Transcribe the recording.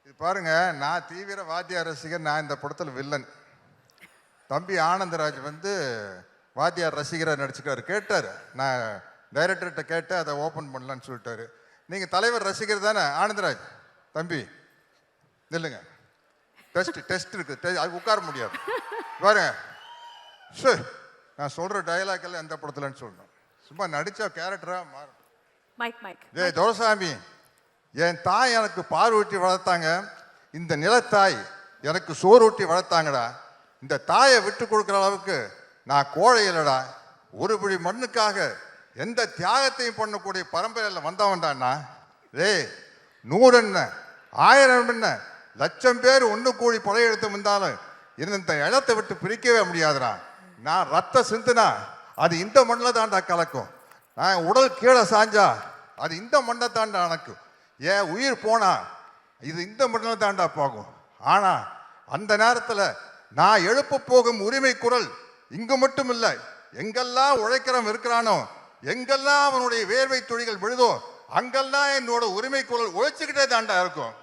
இது பாருங்க, நான் தீவிர வாத்தியார் ரசிகர். நான் இந்த படத்தில் வில்லன். தம்பி ஆனந்தராஜ் வந்து வாத்தியார் ரசிகராக நடிச்சுக்காரு. கேட்டார், நான் டைரக்டர்கிட்ட கேட்டு அதை ஓப்பன் பண்ணலான்னு சொல்லிட்டாரு. நீங்கள் தலைவர் ரசிகர் தானே ஆனந்தராஜ்? தம்பி இல்லைங்க, டெஸ்ட் இருக்குது, அது உட்கார முடியாது பாருங்க. சார், நான் சொல்கிற டைலாக் எல்லாம் எந்த படத்துலன்னு சொல்லணும். சும்மா நடித்தா கேரக்டராக மாறும். ஏய் துரைசாமி, என் தாய் எனக்கு பால் ஊட்டி வளர்த்தாங்க, இந்த நிலத்தாய் எனக்கு சோறு ஊட்டி வளர்த்தாங்கடா. இந்த தாயை விட்டு கொடுக்குற அளவுக்கு நான் கோழை இல்லைடா. ஒரு பிடி மண்ணுக்காக எந்த தியாகத்தையும் பண்ணக்கூடிய பரம்பரையில் வந்தவன்டான்னா. டேய், 100 என்ன 1000 என்ன 1,00,000 பேர் ஒன்று கூடி படையெடுத்து வந்தாலும் இந்த இடத்தை விட்டு பிரிக்கவே முடியாதுடா. நான் ரத்த சிந்துனா அது இந்த மண்ணில் தாண்டா கலக்கும். நான் உடல் கீழே சாஞ்சா அது இந்த மண்ணை தாண்டா அணக்கும். ஏன் உயிர் போனா இது இந்த மண்ணில் தாண்டா போகும். ஆனால் அந்த நேரத்தில் நான் எழுப்ப போகும் உரிமை குரல் இங்கு மட்டும் இல்லை, எங்கெல்லாம் உழைக்கிறவன் இருக்கிறானோ, எங்கெல்லாம் அவனுடைய வேர்வை துளிகள் விழுதோ, அங்கெல்லாம் என்னோட உரிமை குரல் உழைச்சிக்கிட்டே தாண்டா இருக்கும்.